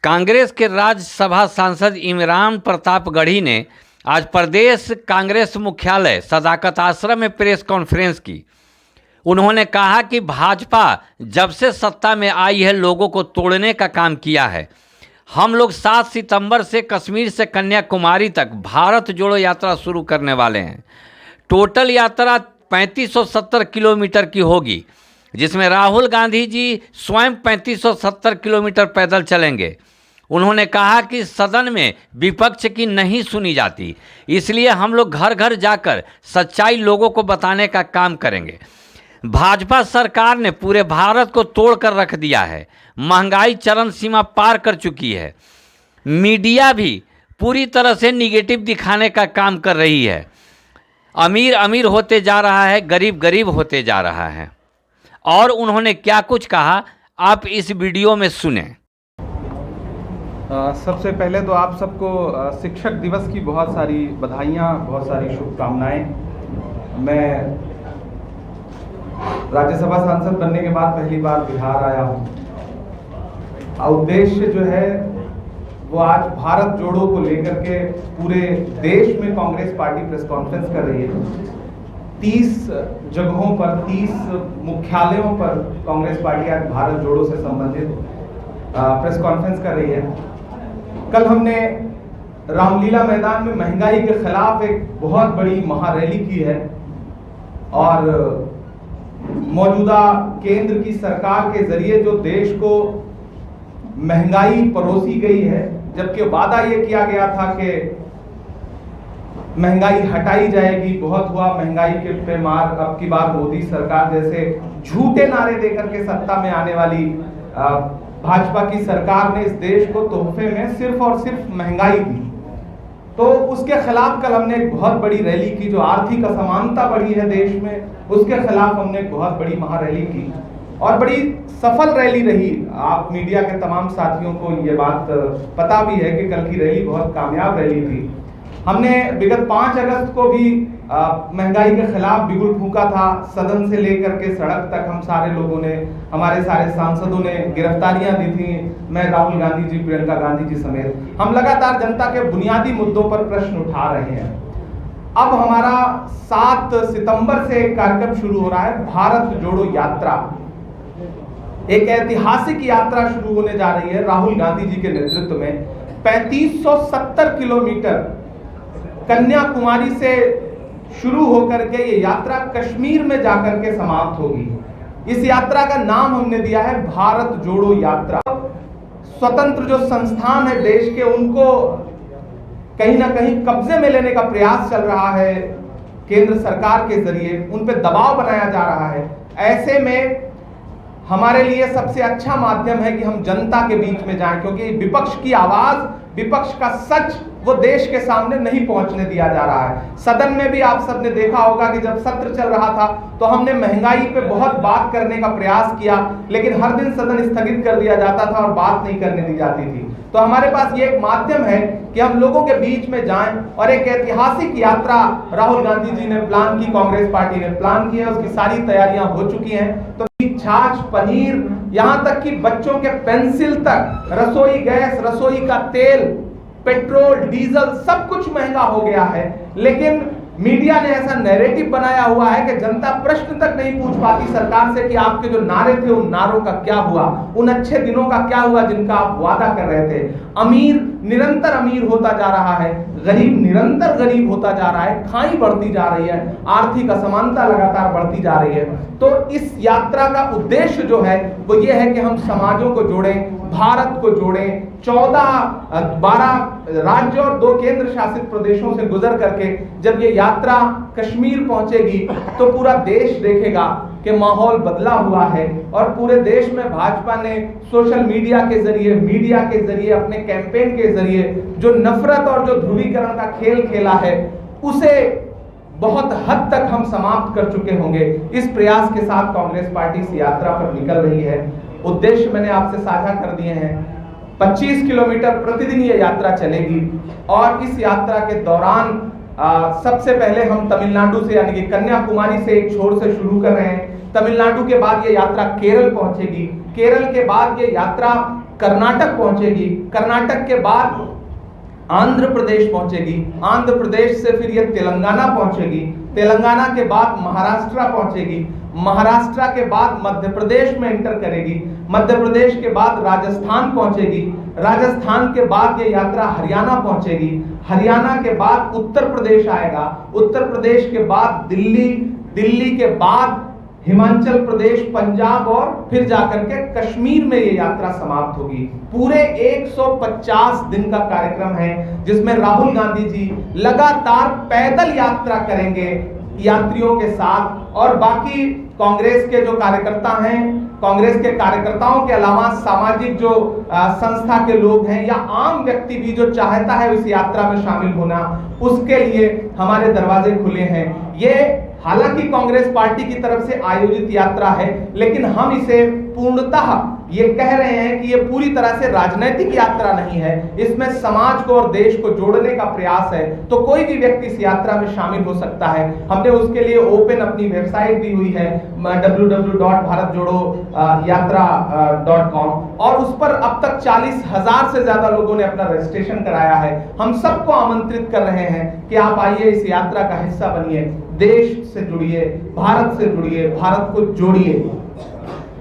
कांग्रेस के राज्यसभा सांसद इमरान प्रताप गढ़ी ने आज प्रदेश कांग्रेस मुख्यालय सदाकत आश्रम में प्रेस कॉन्फ्रेंस की। उन्होंने कहा कि भाजपा जब से सत्ता में आई है लोगों को तोड़ने का काम किया है। हम लोग 7 सितंबर से कश्मीर से कन्याकुमारी तक भारत जोड़ो यात्रा शुरू करने वाले हैं। टोटल यात्रा 3570 किलोमीटर की होगी, जिसमें राहुल गांधी जी स्वयं 3570 किलोमीटर पैदल चलेंगे। उन्होंने कहा कि सदन में विपक्ष की नहीं सुनी जाती, इसलिए हम लोग घर घर जाकर सच्चाई लोगों को बताने का काम करेंगे। भाजपा सरकार ने पूरे भारत को तोड़ कर रख दिया है। महंगाई चरम सीमा पार कर चुकी है। मीडिया भी पूरी तरह से निगेटिव दिखाने का काम कर रही है। अमीर अमीर होते जा रहा है, गरीब गरीब होते जा रहा है। और उन्होंने क्या कुछ कहा, आप इस वीडियो में सुने। सबसे पहले तो आप सबको शिक्षक दिवस की बहुत सारी बधाइयाँ, बहुत सारी शुभकामनाएं। मैं राज्यसभा सांसद बनने के बाद पहली बार बिहार आया हूँ। उद्देश्य जो है वो आज भारत जोड़ो को लेकर के पूरे देश में कांग्रेस पार्टी प्रेस कॉन्फ्रेंस कर रही है। 30 जगहों पर, 30 मुख्यालयों पर कांग्रेस पार्टी आज भारत जोड़ो से संबंधित प्रेस कॉन्फ्रेंस कर रही है। कल हमने रामलीला मैदान में महंगाई के खिलाफ एक बहुत बड़ी महारैली की है और मौजूदा केंद्र की सरकार के जरिए जो देश को महंगाई परोसी गई है, जबकि वादा ये किया गया था कि महंगाई हटाई जाएगी, बहुत हुआ महंगाई के पे मार। अब की बार मोदी सरकार जैसे झूठे नारे देकर के सत्ता में आने वाली भाजपा की सरकार ने इस देश को तोहफे में सिर्फ और सिर्फ महंगाई दी। तो उसके खिलाफ कल हमने एक बहुत बड़ी रैली की। जो आर्थिक असमानता बढ़ी है देश में, उसके खिलाफ हमने एक बहुत बड़ी महारैली की और बड़ी सफल रैली रही। आप मीडिया के तमाम साथियों को ये बात पता भी है कि कल की रैली बहुत कामयाब रैली थी। हमने विगत 5 अगस्त को भी महंगाई के खिलाफ बिगुल फूंका था। सदन से लेकर के सड़क तक हम सारे लोगों ने, हमारे सारे सांसदों ने गिरफ्तारियां दी थी। मैं, राहुल गांधी जी, प्रियंका गांधी जी समेत हम लगातार जनता के बुनियादी मुद्दों पर प्रश्न उठा रहे हैं। अब हमारा 7 सितंबर से एक कार्यक्रम शुरू हो रहा है, भारत जोड़ो यात्रा। एक ऐतिहासिक यात्रा शुरू होने जा रही है राहुल गांधी जी के नेतृत्व में। 3570 किलोमीटर कन्याकुमारी से शुरू होकर के ये यात्रा कश्मीर में जाकर के समाप्त होगी। इस यात्रा का नाम हमने दिया है भारत जोड़ो यात्रा। स्वतंत्र जो संस्थान है देश के, उनको कहीं ना कहीं कब्जे में लेने का प्रयास चल रहा है केंद्र सरकार के जरिए, उन पे दबाव बनाया जा रहा है। ऐसे में हमारे लिए सबसे अच्छा माध्यम है कि हम जनता के बीच में जाएं, क्योंकि विपक्ष की आवाज, विपक्ष का सच वो देश के सामने नहीं पहुंचने दिया जा रहा है। सदन में भी आप सबने देखा होगा कि जब सत्र चल रहा था तो हमने महंगाई पे बहुत बात करने का प्रयास किया, लेकिन हर दिन सदन स्थगित कर दिया जाता था और बात नहीं करने दी जाती थी। तो हमारे पास ये एक माध्यम है कि हम लोगों के बीच में जाएं और एक ऐतिहासिक यात्रा राहुल गांधी जी ने प्लान की, कांग्रेस पार्टी ने प्लान की है, उसकी सारी तैयारियां हो चुकी हैं। तो छाछ, पनीर, यहां तक कि बच्चों के पेंसिल तक, रसोई गैस, रसोई का तेल, पेट्रोल, डीजल, सब कुछ महंगा हो गया है। लेकिन मीडिया ने ऐसा नैरेटिव बनाया हुआ है कि जनता प्रश्न तक नहीं पूछ पाती सरकार से कि आपके जो नारे थे उन नारों का क्या हुआ, उन अच्छे दिनों का क्या हुआ जिनका आप वादा कर रहे थे। अमीर निरंतर अमीर होता जा रहा है, गरीब निरंतर गरीब होता जा रहा है, खाई बढ़ती जा रही है, आर्थिक असमानता लगातार बढ़ती जा रही है। तो इस यात्रा का उद्देश्य जो है वो ये है कि हम समाजों को जोड़ें, भारत को जोड़ें। 12 राज्य और 2 केंद्र शासित प्रदेशों से गुजर करके जब ये यात्रा कश्मीर पहुंचेगी तो पूरा देश देखेगा कि माहौल बदला हुआ है और पूरे देश में भाजपा ने सोशल मीडिया के जरिए, मीडिया के जरिए, अपने कैंपेन के जरिए जो नफरत और जो ध्रुवीकरण का खेल खेला है उसे बहुत हद तक हम समाप्त कर चुके होंगे। इस प्रयास के साथ कांग्रेस पार्टी इस यात्रा पर निकल रही है। उद्देश्य मैंने आपसे साझा कर दिए हैं। 25 किलोमीटर प्रतिदिन ये यात्रा चलेगी और इस यात्रा के दौरान सबसे पहले हम तमिलनाडु से, यानी कि कन्याकुमारी से एक छोर से शुरू कर रहे हैं। तमिलनाडु के बाद ये यात्रा केरल पहुंचेगी। केरल के बाद ये यात्रा कर्नाटक पहुंचेगी, कर्नाटक के बाद आंध्र प्रदेश पहुंचेगी, आंध्र प्रदेश से फिर ये तेलंगाना पहुंचेगी, तेलंगाना के बाद महाराष्ट्र पहुंचेगी, महाराष्ट्र के बाद मध्य प्रदेश में एंटर करेगी, मध्य प्रदेश के बाद राजस्थान पहुंचेगी, राजस्थान के बाद ये यात्रा हरियाणा पहुंचेगी, हरियाणा के बाद उत्तर प्रदेश आएगा, उत्तर प्रदेश के बाद दिल्ली, दिल्ली के बाद हिमाचल प्रदेश, पंजाब और फिर जाकर के कश्मीर में ये यात्रा समाप्त होगी। पूरे 150 दिन का कार्यक्रम है जिसमें राहुल गांधी जी लगातार पैदल यात्रा करेंगे यात्रियों के साथ, और बाकी कांग्रेस के जो कार्यकर्ता हैं, कांग्रेस के कार्यकर्ताओं के अलावा सामाजिक जो संस्था के लोग हैं या आम व्यक्ति भी जो चाहता है इस यात्रा में शामिल होना, उसके लिए हमारे दरवाजे खुले हैं। ये हालांकि कांग्रेस पार्टी की तरफ से आयोजित यात्रा है, लेकिन हम इसे पूर्णतः ये कह रहे हैं कि ये पूरी तरह से राजनीतिक यात्रा नहीं है, इसमें समाज को और देश को जोड़ने का प्रयास है। तो कोई भी व्यक्ति इस यात्रा में शामिल हो सकता है। हमने उसके लिए ओपन अपनी वेबसाइट दी हुई है www.bharatjodoyatra.com, और उस पर अब तक 40,000 से ज्यादा लोगों ने अपना रजिस्ट्रेशन कराया है। हम सबको आमंत्रित कर रहे हैं कि आप आइए, इस यात्रा का हिस्सा बनिए, देश से जुड़िए, भारत से जुड़िए, भारत को जोड़िए।